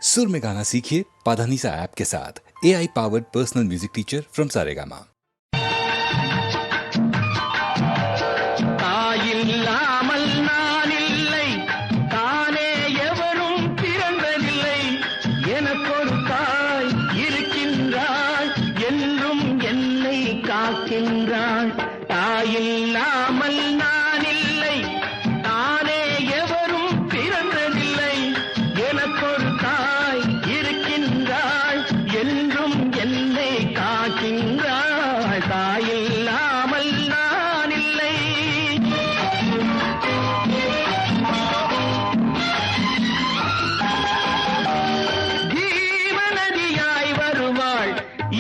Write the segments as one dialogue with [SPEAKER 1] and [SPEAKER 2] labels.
[SPEAKER 1] सुर में गाना सीखिए पाधानीसा ऐप के साथ। AI powered personal music teacher from Saregama.
[SPEAKER 2] தாயில்லாமல் நான் இல்லை, தானே எவரும் பிறந்ததில்லை. எனக்கொரு தாய் இருக்கின்றாள், என்றும் என்னை காக்கின்றாள். தாயில்லாமல் நான் இல்லை, தானே எவரும் பிறந்ததில்லை. எனக்கொரு தாய் இருக்கின்றாள், என்றும் என்னை காக்கின்றாள். தாயில்லாமல் நான் இல்லை. ஜீவநதியாய் வருவாள்,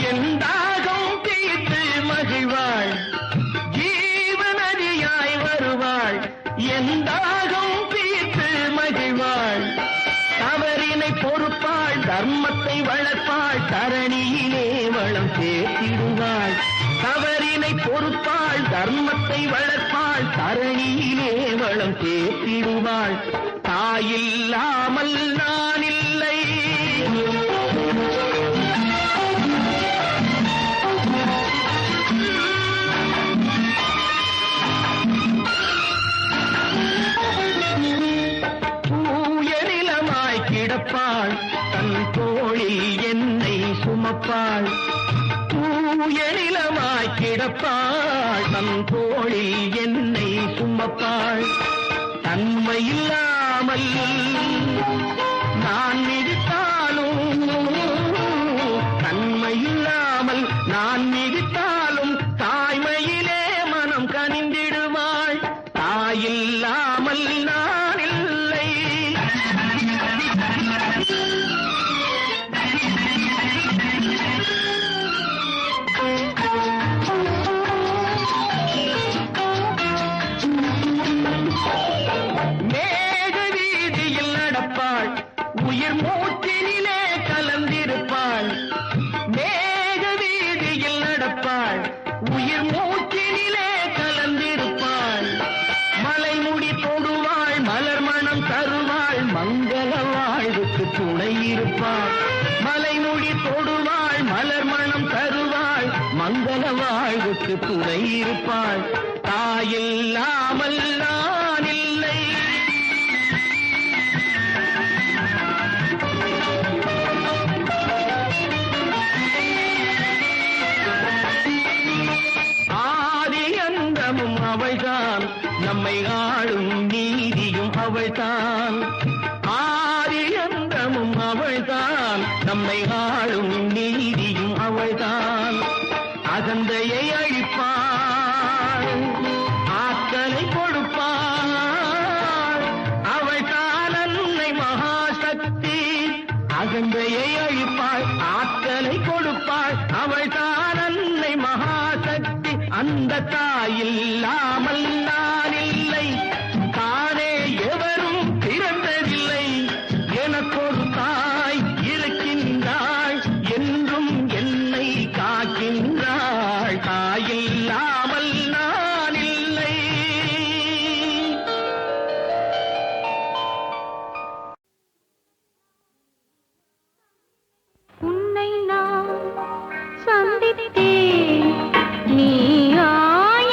[SPEAKER 2] என் தாகம் தீர்த்து மகிழ்வாள். ஜீவநதியாய் வருவாள், என் தாகம் தீர்த்து மகிழ்வாள். தவறினை பொறுப்பாள், தர்மத்தை வளர்ப்பாள், தரணியிலே வளம் சேர்த்திடுவாள். தவறினை பொறுப்பாள், தர்மத்தை வளர்ப்பாள், தரணியிலே வளம் சேர்த்திடுவாள். தாயில்லாமல் நான் இல்லை. தூய நிலமாய் கிடப்பாள், தன் தோளில் என்னை சுமப்பாள். தூய நிலமாய் கிடப்பாள், தன் தோளில் என்னை சுமப்பாள். தன்மையில்லாமல் நான் மிதித்தாலும், தன்மையில்லாமல் நான் மிதித்தாலும், தாய்மையிலே மனம் கனிந்திடுவாள். தாயில்லாமல் நான் இல்லை. மேக வீதியில் நடப்பாள், உயிர் மூச்சினிலே கலந்திருப்பாள். மேக வீதியில் நடப்பாள், உயிர் மூச்சினிலே கலந்திருப்பாள். மலைமுடி தொடுவாள், மலர் மணம் தருவாள், மங்கள வாழ்வுக்கு துணை இருப்பாள். மலைமுடி தொடுவாள், மலர் மணம் தருவாள், மங்கள வாழ்வுக்கு துணை இருப்பாள். தாயில்லாமல் நான் இல்லை. ஆதி அந்தமும் அவள்தான், நம்மை ஆளும் நீதியும் அவள்தான். ஆதி அந்தமும் அவள்தான், நம்மை ஆளும் நீதியும் அவள்தான். அகந்தையை அழிப்பாள், ஆற்றலை கொடுப்பாள். அவள்தான் அன்னை மகாசக்தி. அகந்தையை அழிப்பாள், ஆற்றலை கொடுப்பாள். அவள்தான் அன்னை மகாசக்தி. அந்த தாயில்லாமல் நான் இல்லை, தானே எவரும் பிறந்ததில்லை. எனக்கொரு தாய் இருக்கின்றாள், என்றும் என்னை காக்கின்றாள். தாயில்லாமல் நான் இல்லை.
[SPEAKER 3] உன்னை நான் சந்தித்தேன், நீயாய்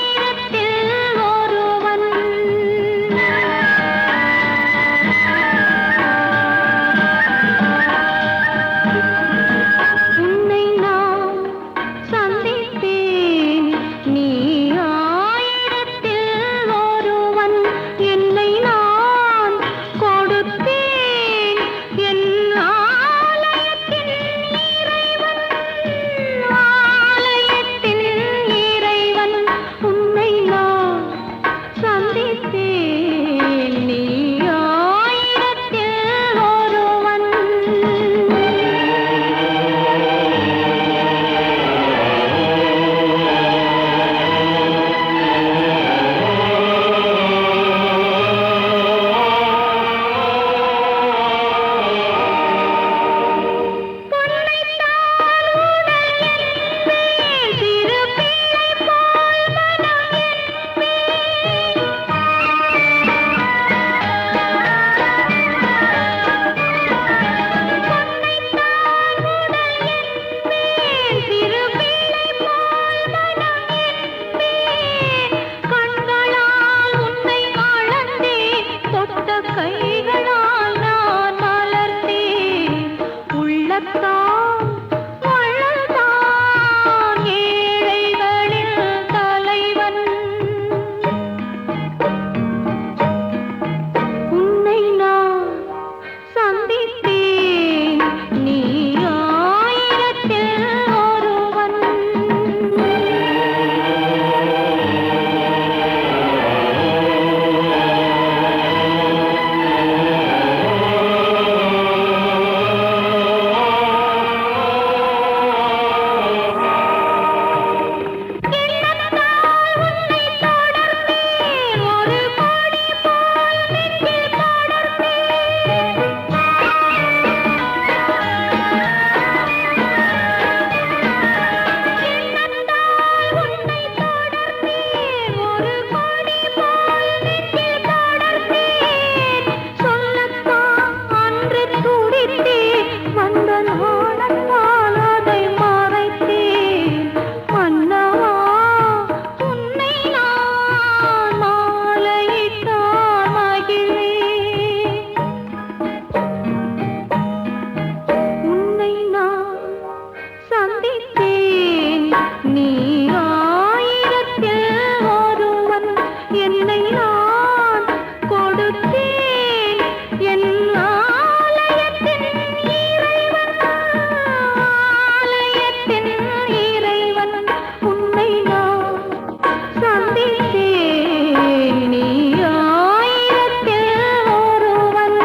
[SPEAKER 3] துடித்தேன் வந்த நாணத்தால் அதை மறைத்தேன் மன்னவா உன்னை நான் மாலையிட்டால் மகிழ்வேன் உன்னை நான் சந்தித்தேன் நீ ஆயிரத்தில் ஒருவன் என்னை நான் கொடுத்தேன் என் ஆலயத்தின் இறைவன் உன்னை நான் சந்தித்தேன் நீ ஆயிரத்தில் ஒருவன்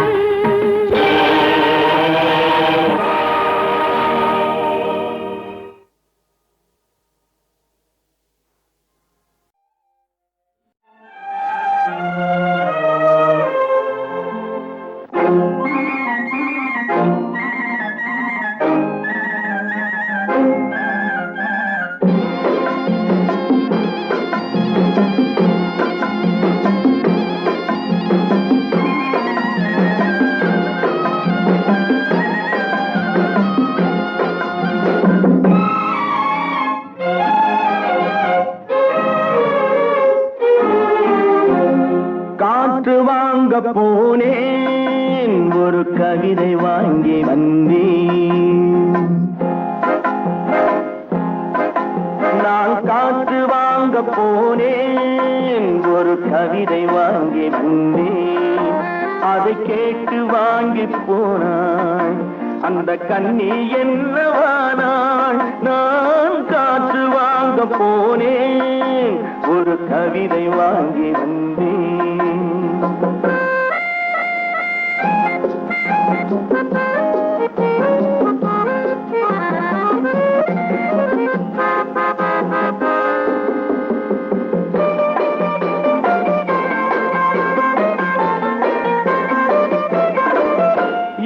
[SPEAKER 2] காற்று வாங்க போனேன் ஒரு கவிதை வாங்கி வந்தேன் நான் காற்று வாங்க போனேன் ஒரு கவிதை வாங்கி வந்தேன் அதை கேட்டு வாங்கி போனாள் அந்த கண்ணி என்னவானாள் நான் காற்று வாங்க போனேன் ஒரு கவிதை வாங்கி வந்தேன்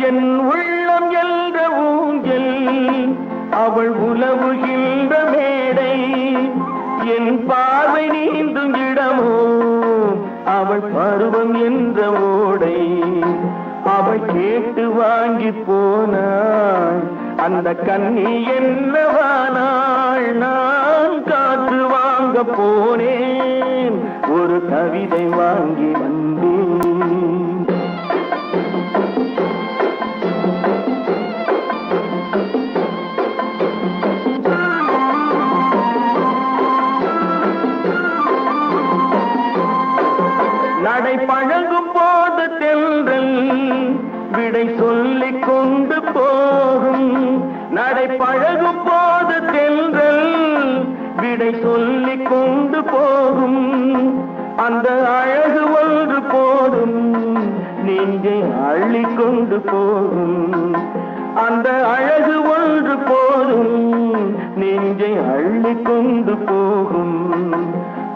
[SPEAKER 2] என் உள்ளம் என்ற ஊஞ்சல் அவள் உலவுகின்ற மேடை என் பார்வை நீந்தும் இடமோ அவள் பருவம் என்ற ஓடை அவள் கேட்டு வாங்கி போனாள் அந்த கண்ணி என்னவானாள் நான் காற்று வாங்க போனேன் ஒரு கவிதை வாங்கி வந்தேன் நடை பழகும் போது தென்றல் விடை சொல்லிக் கொண்டு போகும் நடை பழகும் போது தென்றல் விடை சொல்லிக் கொண்டு போகும் அந்த அழகு ஒன்று போதும் நெஞ்சை அள்ளிக் கொண்டு போகும் அந்த அழகு ஒன்று போதும் நெஞ்சை அள்ளிக் கொண்டு போகும்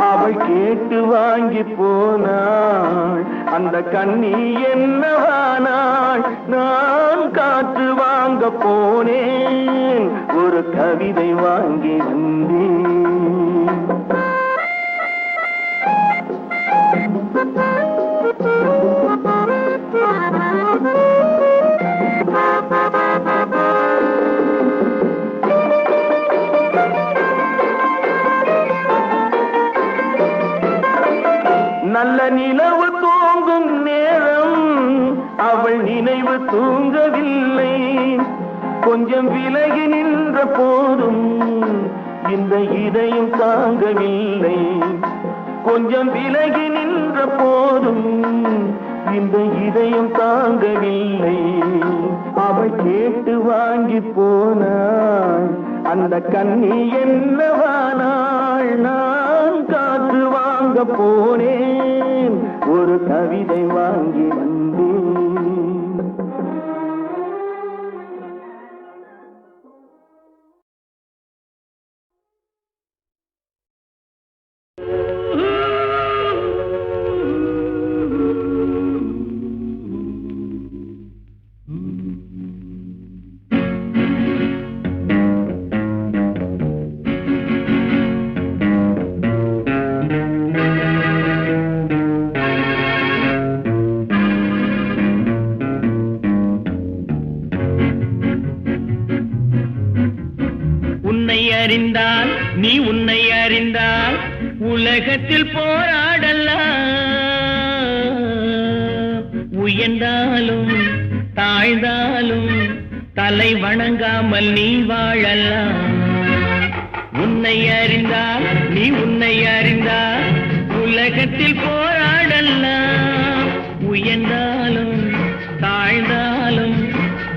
[SPEAKER 2] அவள் கேட்டு வாங்கி போனாள் அந்த கண்ணி என்னவானாள் நான் காற்று வாங்க போனேன் ஒரு கவிதை வாங்கி வந்தேன் நல்ல நிலவு தூங்கும் நேரம் அவள் நினைவு தூங்கவில்லை கொஞ்சம் விலகி நின்ற போதும் இந்த இதயம் தாங்கவில்லை கொஞ்சம் விலகி நின்ற போதும் இந்த இதயம் தாங்கவில்லை அவள் கேட்டு வாங்கி போனாள் அந்த கண்ணி என்னவானாள் நான் காற்று வாங்க போனேன் ஒரு கவிதை வாங்கி வந்தேன் அறிந்தால் நீ உன்னை அறிந்தால் உலகத்தில் போராடலாம். உயர்ந்தாலும் தாழ்ந்தாலும் தலை வணங்காமல் நீ வாழலாம். உன்னை அறிந்தால் நீ உன்னை அறிந்தால் உலகத்தில் போராடலாம். உயர்ந்தாலும் தாழ்ந்தாலும்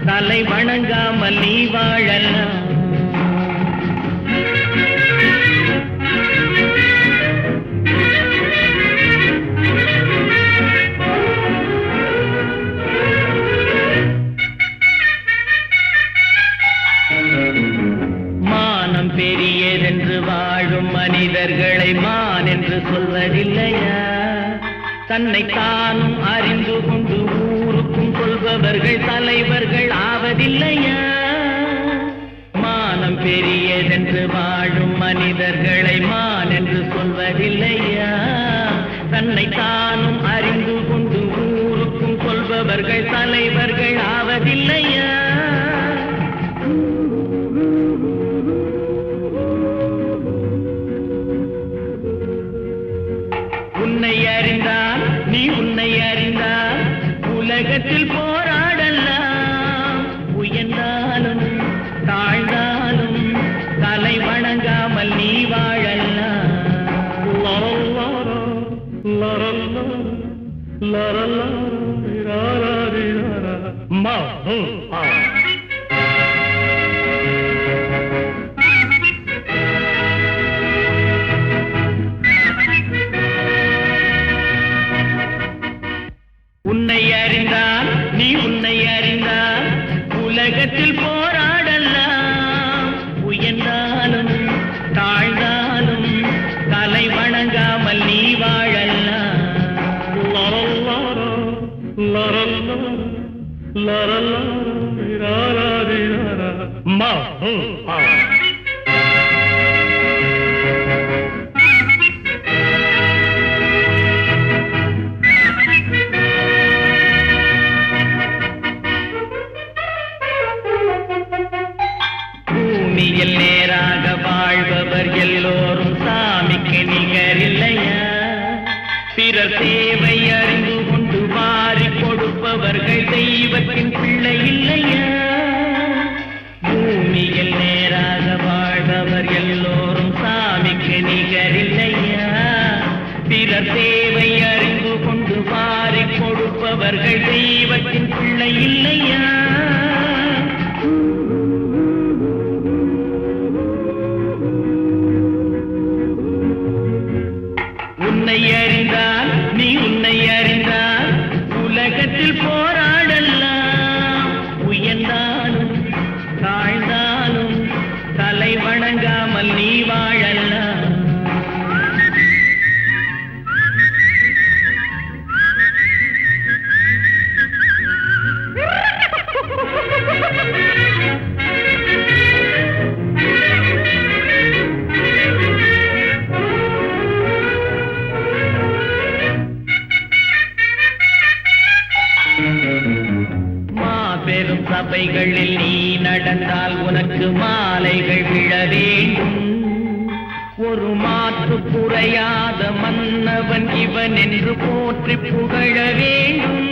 [SPEAKER 2] தலை வணங்காமல் நீ வாழலாம். மானம் பெரியதென்று வாழும் மனிதர்களை மான் என்று சொல்வதில்லையா? தன்னை தானும் அறிந்து கொண்டு ஊருக்கும் சொல்பவர்கள் தலைவர்கள் ஆவதில்லையா? மானம் பெரியதென்று வாழும் மனிதர்களை மான் என்று சொல்வதில்லையா? தன்னை தானும் அறிந்து கொண்டு ஊருக்கும் சொல்பவர்கள் தலைவர்கள் ஆவதில்லையா? உன்னை அறிந்தால் நீ உன்னை அறிந்தால் உலகத்தில் போராடலாம். உயர்ந்தாலும் தாழ்ந்தாலும் தலை வணங்காமல் நீ வாழலாம். உன்னை அறிந்தால் நீ உன்னை அறிந்தால் உலகத்தில் போராடலாம். உயர்ந்தாலும் தாழ்ந்தாலும் தலை வணங்காமல் நீ வாழலாம். பூமியில் நேராக வாழ்பவர் எல்லோரும் சாமிக்கு நிகரில்லையா? பிறர் தேவை அறிந்து கொண்டு வாரி கொடுப்பவர்கள் தெய்வத்தின் பிள்ளை இல்லையா? பூமியில் நேராக வாழ்பவர் எல்லோரும் சாமிக்கு நிகரில்லையா? பிறர் தேவை அறிந்து கொண்டு வாரி கொடுப்பவர்கள் தெய்வத்தின் பிள்ளை இல்லையா? உன்னை அறிந்தால் நீ உன்னை அறிந்தால் உலகத்தில் போராடலாம். உயர்ந்தாலும் தாழ்ந்தாலும் தலை வணங்காமல் நீ வாழலாம். மாபெரும் சபைகளில் நீ நடந்தால் உனக்கு மாலைகள் விழ வேண்டும். ஒரு மாற்று குறையாத மன்னவன் இவன் என்று போற்றி புகழ வேண்டும்.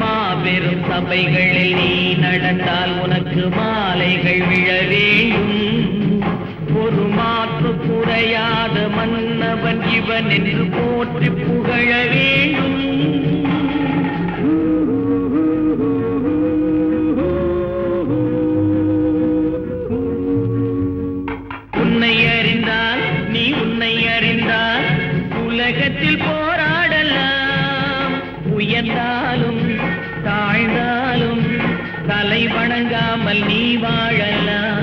[SPEAKER 2] மாபெரும் சபைகளில் நீ நடந்தால் உனக்கு மாலைகள் விழ வேண்டும். ஒரு மாற்று குறையாத மன்னவன் இவன் என்று போற்றி புகழ வேண்டும். உன்னை அறிந்தால் நீ உன்னை அறிந்தால் உலகத்தில் போராடலாம். உயர்ந்தாலும் தாழ்ந்தாலும் தலை வணங்காமல் நீ வாழலாம்.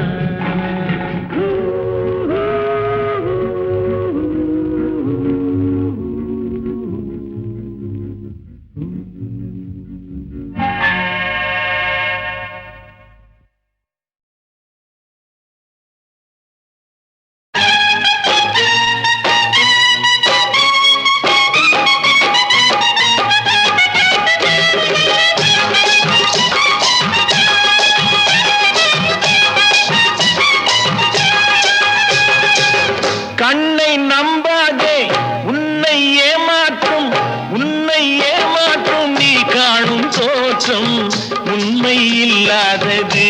[SPEAKER 4] இல்லாதது.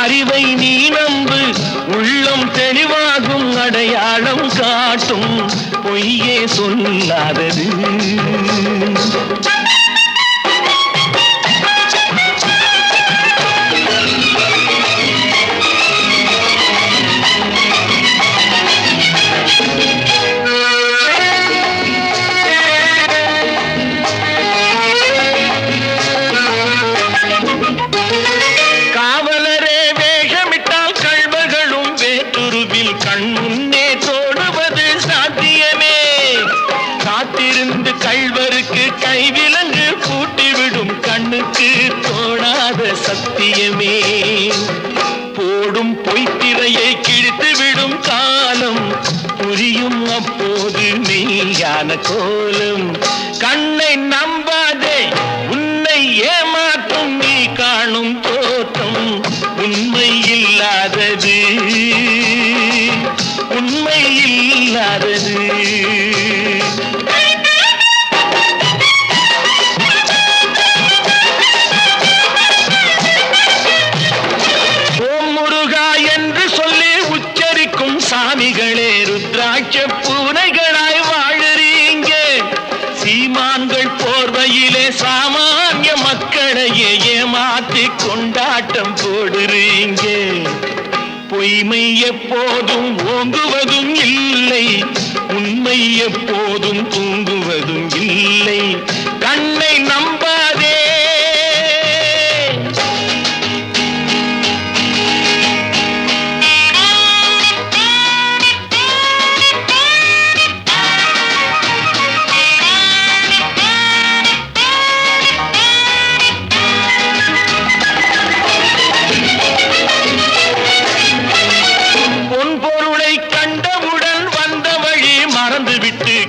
[SPEAKER 4] அறிவை நீ நம்பு, உள்ளம் தெளிவாகும், அடையாளம் காட்டும், பொய்யே சொல்லாதது. கைவிலங்கு பூட்டிவிடும் கண்ணுக்கு தோணாத சத்தியமே. போடும் பொய்த்திரையை கிழித்துவிடும் காலம் புரியும் அப்போது மெய்யான கோலம். கண்ணை நம்பாதே, உன்னை ஏமாற்றும் நீ காணும் தோற்றம் உண்மை இல்லாதது, உண்மை இல்லாதது. சாமிகளே ருத்ராட்ச பூனைகளாய் வாழறீங்க. சீமான்கள் போர்வையிலே சாமானிய மக்களையே ஏமாற்றி கொண்டாட்டம் போடுறீங்க. பொய்மை எப்போதும் ஓங்குவதும் இல்லை, உண்மை எப்போதும் தூங்குவதும் இல்லை. கண்ணை நம்பாதே,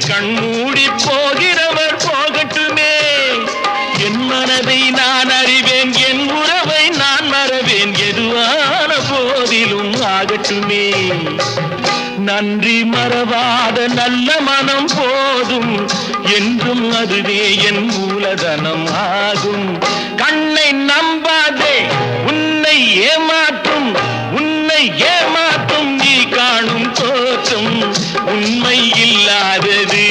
[SPEAKER 4] கண்மூடி போகிறவர் போகட்டுமே. என் மனதை நான் அறிவேன், என் உறவை நான் மறவேன், எதுவான போதிலும் ஆகட்டுமே. நன்றி மறவாத நல்ல மனம் போதும், என்றும் அதுவே என் மூலதனம் ஆகும். கண்ணை நம்பாதே, உன்னை ஏமாற்றும், உன்னை ஏமாற்றும் நீ காணும் தோற்றம் உண்மை இல்லாதது.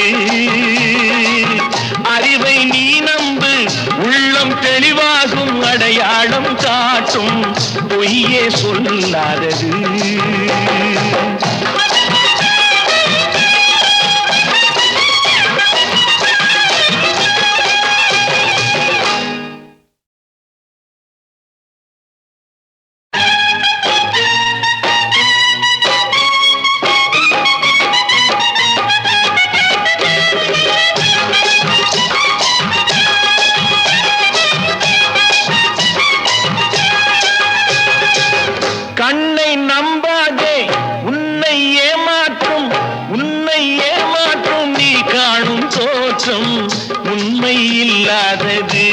[SPEAKER 4] அறிவை நீ நம்பு, உள்ளம் தெளிவாகும், அடையாளம் காட்டும், பொய்யே சொல்லாதது. கண்ணை நம்பாதே, உன்னை ஏமாற்றும், உன்னை ஏமாற்றும் நீ காணும் தோற்றம் உண்மை இல்லாதது.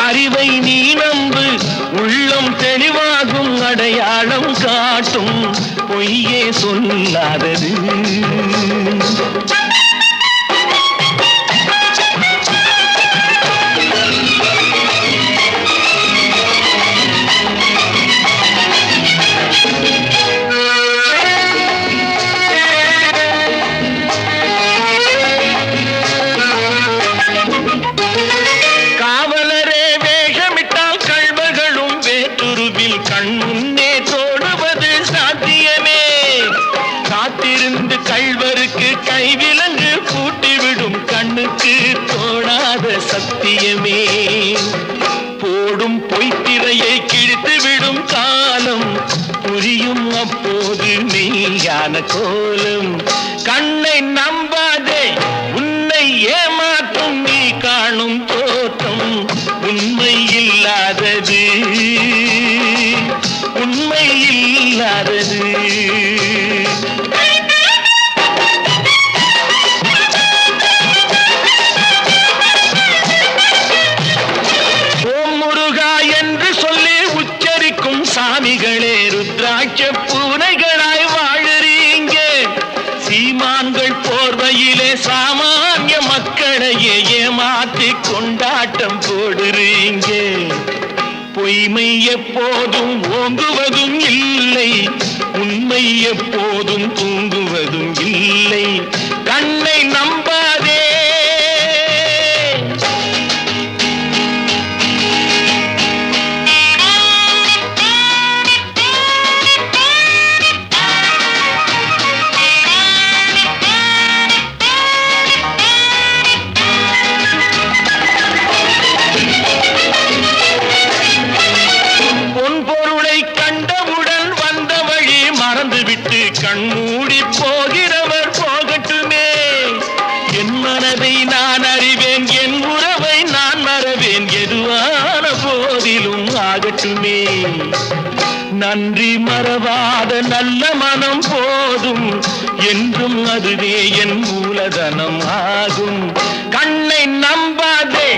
[SPEAKER 4] அறிவை நீ நம்பு, உள்ளம் தெளிவாகும், அடையாளம் காட்டும், பொய்யே சொல்லாதது. கண் முன்னே தோடுவது சாத்தியமே. காத்திருந்து கள்வருக்கு கைவிலங்கு பூட்டிவிடும் கண்ணுக்கு தோணாத சத்தியமே. போடும் பொய்த்திரையை கிழித்துவிடும் காலம் புரியும் அப்போது மெய்யான கோலம். கண்ணை நம்பாதே, உன்னை ஏமாற்றும் நீ காணும் தோற்றம் உண்மை இல்லாதது, உண்மை இல்லாதது. ஓம் முருகா என்று சொல்லி உச்சரிக்கும் சாமிகளே ருத்ராட்ச பூனைகளாய் வாழறீங்க. போர்வையிலே சாமானிய மக்களையே ஏமாற்றி கொண்டாட்டம் போடுறீங்க. பொய்மை எப்போதும் ஓங்குவதும் இல்லை, உண்மை எப்போதும் தூங்குவதும் இல்லை. கண்ணை நம்பாதே. கண்மூடி போகிறவர் போகட்டுமே. என் மனதை நான் அறிவேன், என் உறவை நான் மறவேன், எதுவான போதிலும் ஆகட்டுமே. நன்றி மறவாத நல்ல மனம் போதும், என்றும் அதுவே என் மூலதனம் ஆகும். கண்ணை நம்பாதே,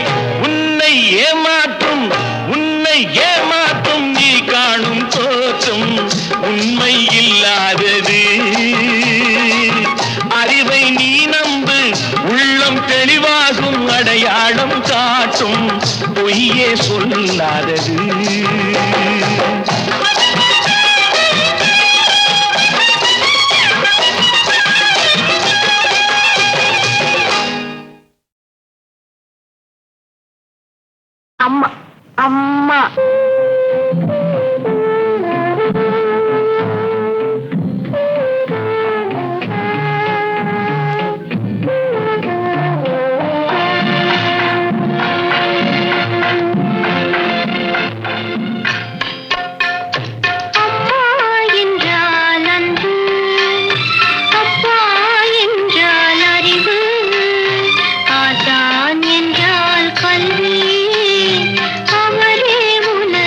[SPEAKER 4] உன்னை ஏமாற்றும், உன்னை ஏமாற்றும் நீ காணும் தோற்றம் உண்மை இல்லாதது. அறிவை நீ நம்பு, உள்ளம் தெளிவாகும், அடையாளம் காட்டும், பொய்யே சொல்லாதது.
[SPEAKER 3] அம்மா அம்மா
[SPEAKER 5] அவரே உலகம்.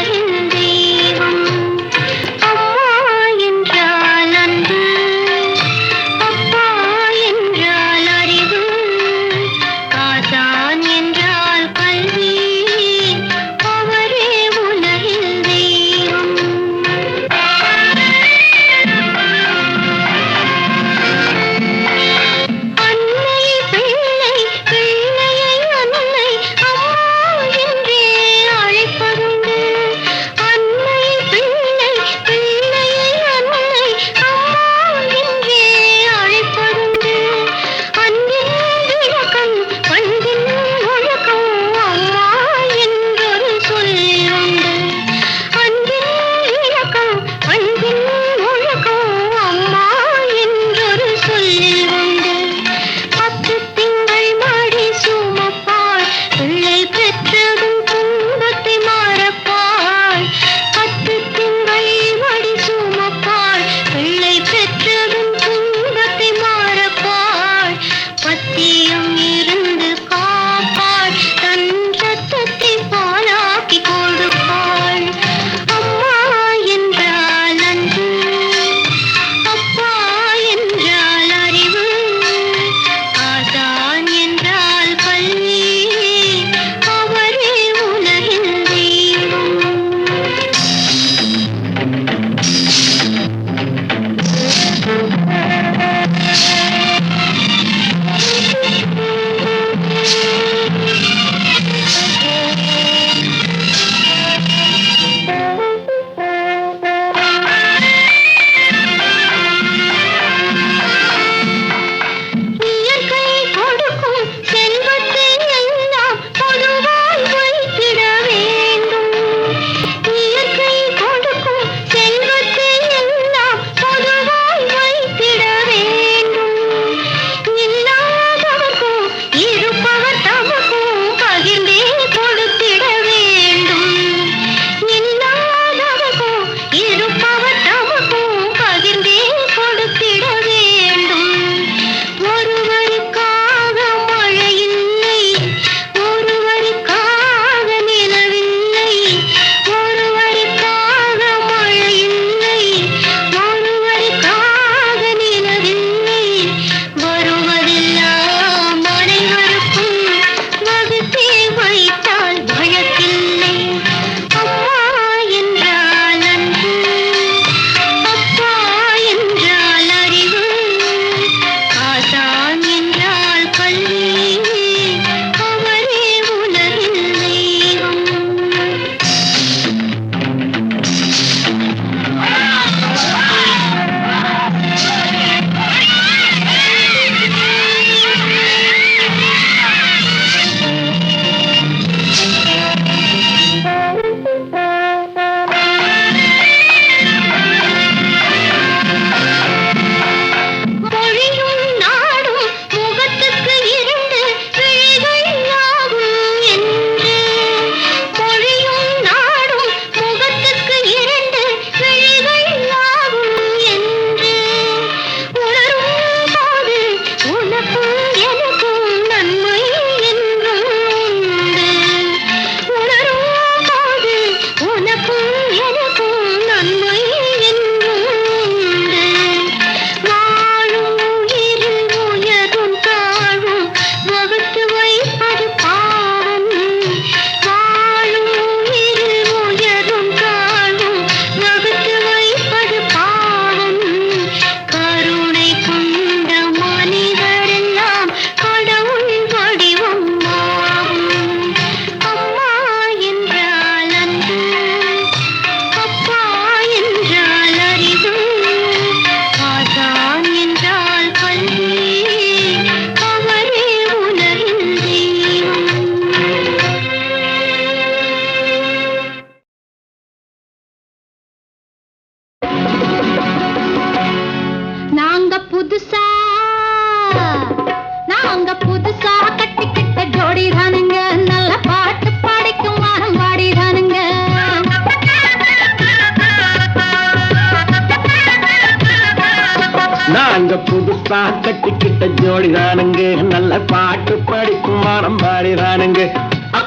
[SPEAKER 4] புதுசா கட்டிக்கிட்ட ஜோடிதானுங்க நல்ல பாட்டு படிக்கும் வானம் பாடிதானுங்க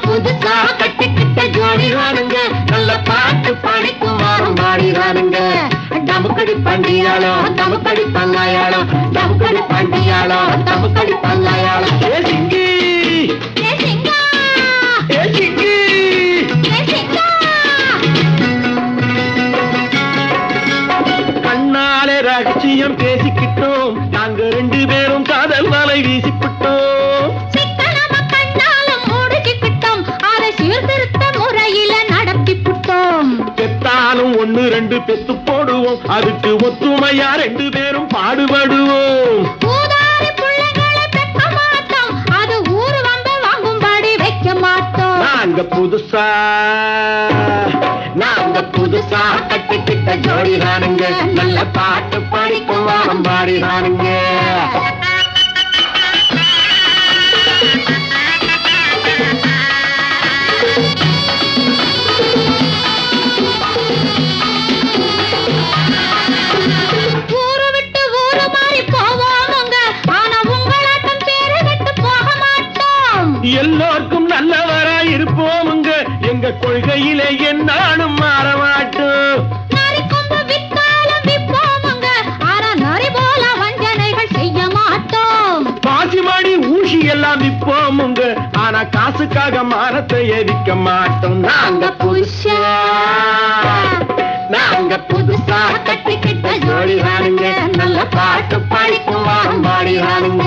[SPEAKER 4] புதுசா கட்டிக்கிட்ட ஜோடிதானுங்க நல்ல பாட்டு படிக்கும் வானம் பாடிதானுங்க டமுக்கடி பண்டியாளோ டமுக்கடி பங்காயாளோ டமுக்கடி பண்டியாளோ டமுக்கடி பங்காயாளோ ஏ சிங்கி ஏ சிங்கா ஏ சிங்கி ஏ சிங்கா கண்ணாலே ரகசியம் பேசிக்கிட்டோம் நாங்க 2 பேரும் காதல் வலை வீசிக்கிட்டோம்
[SPEAKER 3] சிக்கனமா கண்ணாலும் மூடிக்கிட்டோம் அதை சீர்திருத்த முறையில நடத்திவிட்டோம்
[SPEAKER 4] பெத்தாலும் 1 2 பெத்து போடுவோம் அதுக்கு ஒத்துமையா 2 பேரும் பாடுபடுவோம்
[SPEAKER 3] ஊதாரி பிள்ளைகளை பெற்க மாட்டோம் அது ஊரு வந்து வாங்கும்படி வைக்க மாட்டோம் நாங்க புதுசா கட்டிக்கிட்ட ஜோடிதானுங்க நல்ல பாட்டு படிக்கும் வானம் பாடிதானுங்க ஊரு விட்டு ஊரு மாறி போவோமுங்க ஆனா உங்களாட்டம் பேரு விட்டு போக மாட்டோம்
[SPEAKER 4] எல்லோருக்கும் நல்லவரா இருப்போமுங்க எங்க கொள்கையிலே என்னாலும் மாற மாட்டோம்
[SPEAKER 3] நரி கொம்பு வித்தாலும் விப்போமுங்க ஆனா நரி போல வஞ்சனைகள் செய்ய மாட்டோம்
[SPEAKER 4] பாசிமாடி ஊசி எல்லாம் விற்போமுங்க ஆனா காசுக்காக மானத்தை எரிக்க மாட்டோம் நாங்க புதுசா கட்டிக்கிட்ட ஜோடிதானுங்க நல்ல பாட்டு படிக்கும் வாரம் பாடிதானுங்க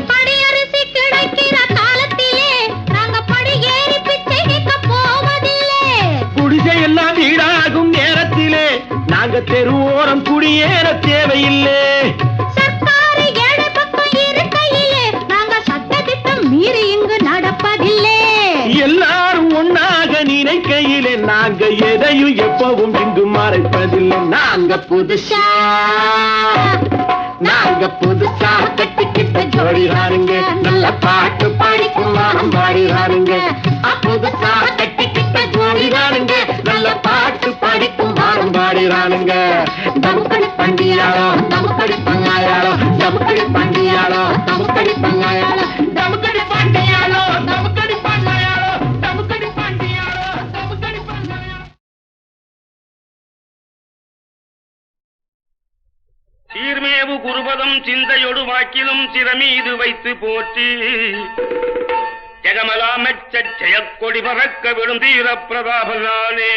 [SPEAKER 3] படியரிசி கிடைக்கிற காலத்திலே நாங்க படி ஏறி பிச்சை கேட்க போவதில்லை
[SPEAKER 4] குடிசை எல்லாம் வீடாகும் நேரத்திலே நாங்க தெருவோரம் குடியேற தேவையில்லை
[SPEAKER 3] சர்க்காரு ஏழை பக்கம் இருக்கையிலே நாங்க சட்டத்திட்டம் மீறி இங்கு நடப்பதில்லை
[SPEAKER 4] எல்லாரும் ஒன்னாக நினைக்கையிலே நாங்க எதையும் எப்பவும் இங்கு மறைப்பதில்லை நாங்க புதுசா கட்டிக்கிட்ட ஜோடிதானுங்க நல்ல பாட்டு படிக்கும் வானம் பாடிதானுங்க புதுசா கட்டிக்கிட்ட ஜோடிதானுங்க நல்ல பாட்டு படிக்கும் வானம் பாடிதானுங்க டமுக்கடி பண்டியாளோ டமுக்கடி பங்காயாளோ டமுக்கடி பண்டியாளோ டமுக்கடி பங்காயாளோ டமுக்கடி பண்டியாளோ டமுக்கடி பங்காயாளோ டமுக்கடி பண்டியாளோ டமுக்கடி பங்காயாளோ
[SPEAKER 5] சீர்மேவு குருபதம் சிந்தையொடு வாக்கிலும் சிரமீது வைத்து போற்றி ஜெகமலாமெச்ச ஜெயக்கொடி பறக்க விடும் தீர பிரதாபனானே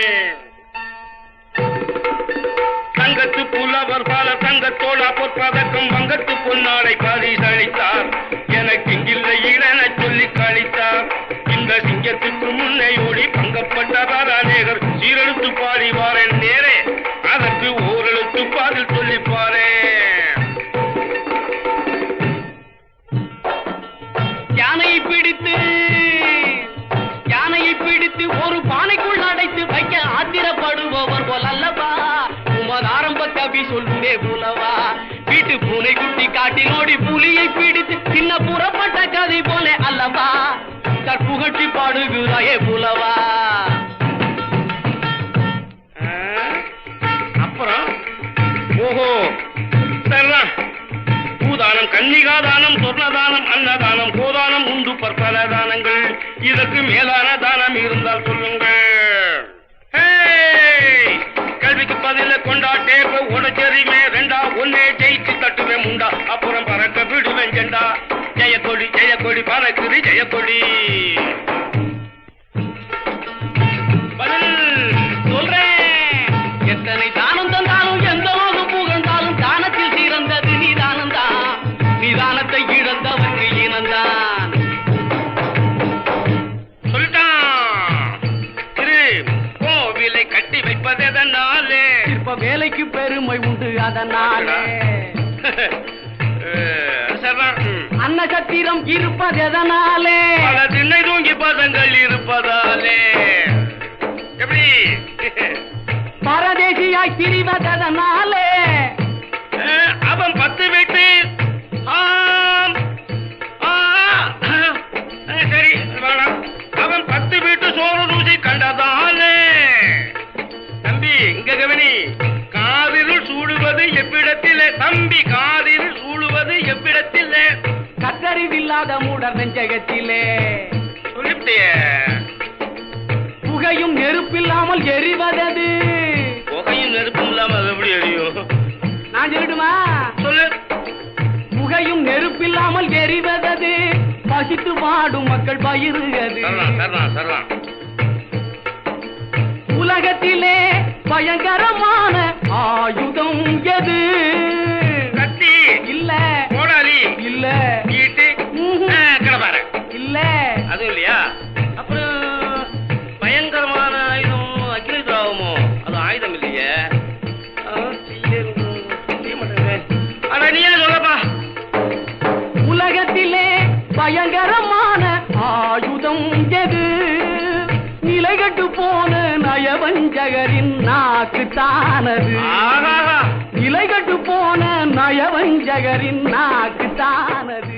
[SPEAKER 5] தங்கத்து புலவர் பல தங்கத்தோட பொற்பதக்கம் வங்கத்து பொன்னாடை பரிசளித்தார் எனக்கு இங்கில்லை இடன சொல்லி கழித்தார் இந்த சிங்கத்துக்கு முன்னே ஓடி பங்கப்பட்டவர் அநேகர் சீரெழுத்து பாடி வாரேன் நேரே அதற்கு ஓரெழுத்து பாதில் சொல்லிப்பாரே யானையை பிடித்து ஒரு பானைக்குள் அடைத்து வைக்க ஆத்திரப்படுபவர் போல் அல்லவா உமது ஆரம்ப கவி சொல்லுவே புலவா வீட்டு பூனை குட்டி காட்டினோடி புலியை பிடித்து சின்ன புறப்பட்ட கதை போல அல்லவா கற்புகழ்ச்சி பாடுகிறாயே புலவா அப்புறம் ஓஹோ சரிதான் பூதானம் கன்னிகாதானம் சொர்ணதானம் அன்னதானம் கோதானம் உண்டு பற்பல தானங்கள் இதற்கு மேலான தானம் இருந்தால் சொல்லுங்கள் கல்விக்கு பதில கொண்டாட்டே உடச்சரிமே 2 ஒன்னே ஜெயிச்சு தட்டுவேன் முண்டா அப்புறம் பறக்க விடுவேன் ஜெண்டா ஜெயக்கொடி பறக்குது ஜெயக்கொடி பதில் சொல்றேன் எத்தனை தானம் தந்தாலும் எந்த லோகம் புகழ்ந்தாலும் தானத்தில் சிறந்தது நீதானந்தான் நிதானத்தை இழந்தவர்க்கு இனந்தான் சொல்லிட்டான் கோவிலை கட்டி வைப்பது எதனாலே இப்ப வேலைக்கு பெருமை உண்டு அதனாலே அன்னசத்திரம் இருப்பது எதனாலே பல திண்ணை தூங்கி பதங்கள் இருப்பதாலே எப்படி பரதேசியாய் திரிவதனாலே அவன் 10 வீட்டு கவனி. காதில் சூடுவது எவ்விடத்திலே தம்பி, காதில் சூடுவது எவ்விடத்திலே?
[SPEAKER 2] கத்தறிவில்லாத மூடர் நெஞ்சகத்திலே.
[SPEAKER 5] சொல்லிவிட்டியே.
[SPEAKER 2] புகையும் நெருப்பில்லாமல் எரிவதது.
[SPEAKER 5] புகையும் நெருப்பும் இல்லாம அது எப்படி எரியும்?
[SPEAKER 2] நான் சொல்லட்டுமா?
[SPEAKER 5] சொல்லு.
[SPEAKER 2] புகையும் நெருப்பில்லாமல் எரிவதது, பசித்து வாடும் மக்கள் பயிருகிறது.
[SPEAKER 5] சரலாம்.
[SPEAKER 2] உலகத்திலே பயங்கரமான ஆயுதம் எது?
[SPEAKER 5] கத்தி
[SPEAKER 2] இல்ல.
[SPEAKER 5] கோடாலி
[SPEAKER 2] இல்ல.
[SPEAKER 5] ஈட்டி கிடப்பாரு
[SPEAKER 2] இல்ல.
[SPEAKER 5] அதுவும் இல்லையா? அப்புறம் பயங்கரமான ஆயுதம் அக்னி திராவமோ? அது ஆயுதம் இல்லையே. அட நீயே சொல்லப்பா.
[SPEAKER 2] உலகத்திலே பயங்கரமான ஆயுதம் எது? நிலைகட்டு போன நயவஞ்சகரின் நாக்குத்தானது. நிலைகட்டு போன நயவஞ்சகரின் நாக்குத்தானது.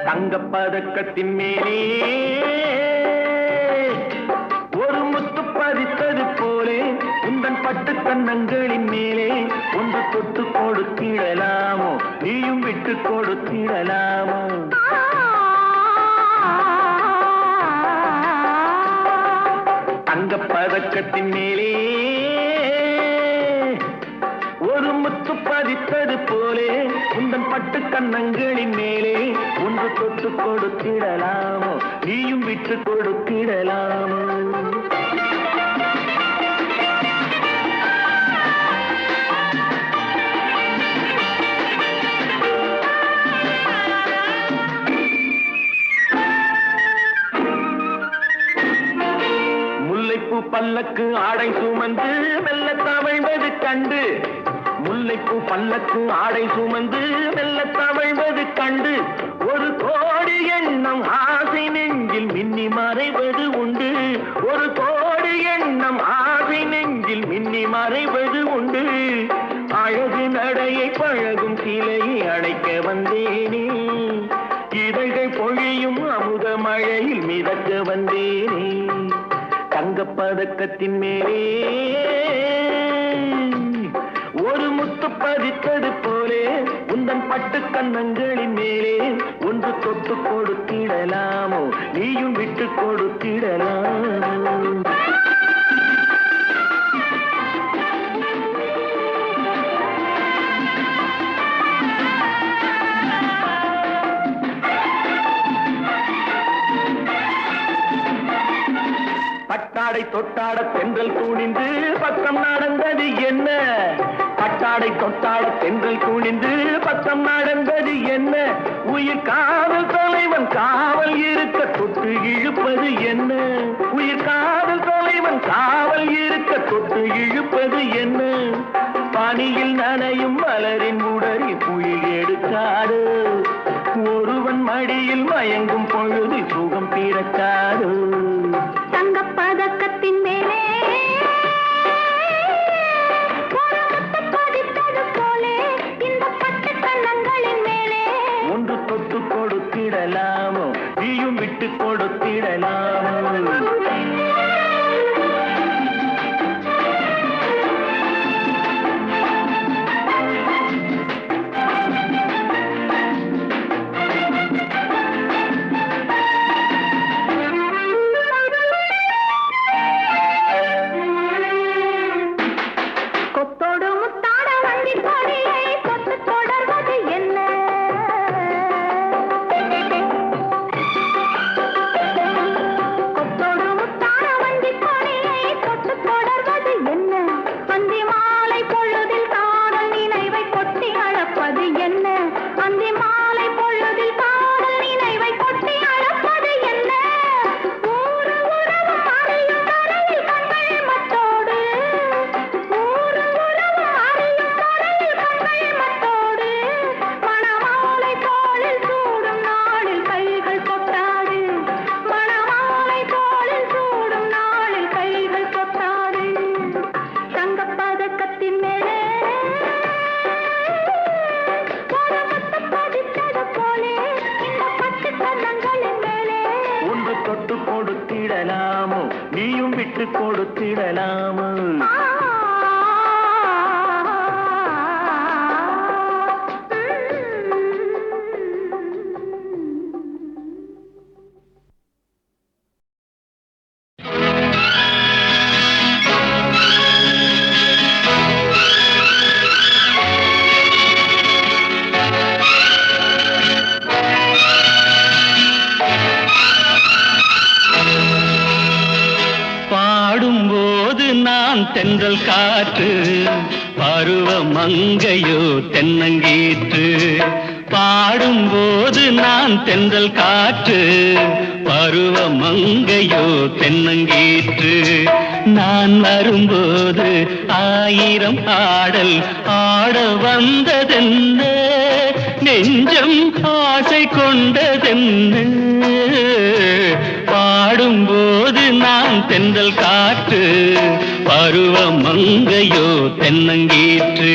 [SPEAKER 4] தங்கப்பதக்கத்தின் மேலே ஒரு முத்து பதித்தது போலே உந்தன் பட்டு கண்ணங்களின் மேலே ஒன்று தொட்டு கொடுத்திடலாமோ, நீயும் விட்டு கொடுத்திடலாமோ? தங்கப்பதக்கத்தின் மேலே ஒரு முத்து பதித்தது போலே உந்தன் பட்டு கண்ணங்களின் மேலே ஒன்று தொட்டு கொடுத்திடலாமோ, நீயும் விட்டு கொடுத்திடலாமோ? முல்லைப்பூ பல்லக்கு ஆடை சுமந்து மெல்ல தவழ்வது கண்டு, முல்லைப்பூ பல்லக்கு ஆடை சுமந்து மெல்ல தவழ்வது கண்டு, ஒரு கோடி எண்ணம் ஆசை நெஞ்சில் மின்னி மறைவது உண்டு. ஒரு கோடி எண்ணம் ஆசை நெஞ்சில் மின்னி மறைவது உண்டு. அழகு நடையை பழகும் சிலையை அழைக்க வந்தேனே, இதழ்கள் பொழியும் அமுத மழையில் மிதக்க வந்தேனே. தங்கப்பதக்கத்தின் மேலே ஒரு முத்து பதித்தது போலே உந்தன் பட்டு கண்ணங்களின் மேலே ஒன்று தொட்டு கொடுத்திடலாமோ, நீயும் விட்டு கொடுத்திடலாமோ? பட்டாடை தொட்டாட தென்றல் துணிந்து பக்கம் நடந்தது என்ன? பட்டாடை தொட்டாட தென்றல் துணிந்து பக்கம் நடந்தது என்ன? உயிர் காதல் தலைவன் காவல் இருக்க தொட்டு இழுப்பது என்ன? உயிர் காதல் தலைவன் காவல் இருக்க தொட்டு இழுப்பது என்ன? பனியில் நனையும் மலரின் உடலில் புயல் எடுக்காது, ஒருவன் மடியில் மயங்கும் பொழுது சுகம் பிறக்காது.
[SPEAKER 3] தங்கப்பதக்கத்தின் மேலே பதித்தது போலே இந்த பட்டு கண்ணங்களின் மேலே
[SPEAKER 4] ஒன்று தொட்டு கொடுத்திடலாமோ, நீயும் விட்டு கொடுத்திடலாமோ?
[SPEAKER 2] பாடலாமா? பாடும்போது நான் தென்றல் காற்று, பருவ மங்கையோ தென்னங்கீற்று. பாடும்போது நான் தென்றல் காற்று, பருவ மங்கையோ தென்னங்கீற்று. நான் வரும்போது ஆயிரம் ஆடல் ஆட வந்ததென்ன, நெஞ்சம் ஆசை கொண்டதென்ன. பாடும்போது நான் தென்றல் காற்று, பருவ மங்கையோ தென்னங்கீற்று.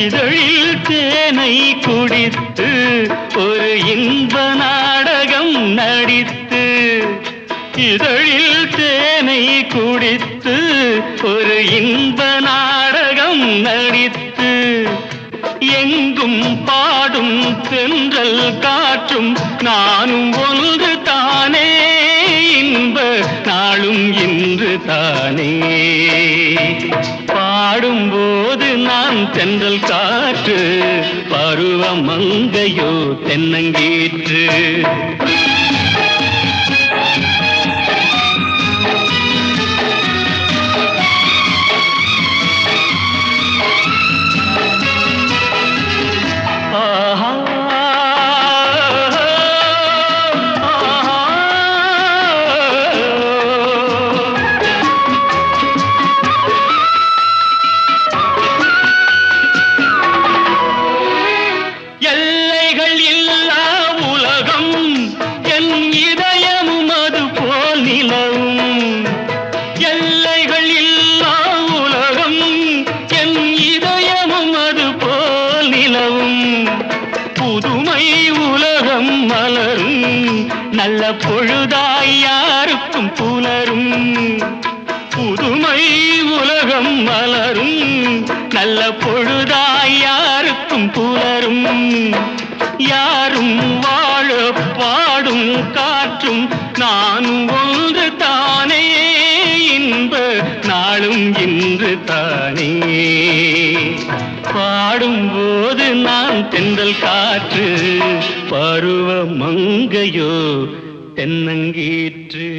[SPEAKER 2] இதழில் தேனை குடித்து ஒரு இன்ப நாடகம் நடித்து, இதழில் தேனை குடித்து ஒரு இன்ப நாடகம் நடித்து, எங்கும் பாடும் தென்றல் காற்றும் நானும் ஒன்று தானே, இன்ப நாளும் இன்று தானே. பாடும்போது நான் தென்றல் காற்று, பருவ மங்கையோ தென்னங்கீற்று. நல்ல பொழுதாய் யாருக்கும் புலரும், புதுமை உலகம் மலரும். நல்ல பொழுதாய் யாருக்கும் புலரும். யாரும் வாழ பாடும் காற்றும் நானும் ஒன்று தானே, இன்ப நாளும் இன்று தானே. பாடும்போது நான் தென்றல் காற்று, பருவ மங்கையோ தென்னங்கீற்று.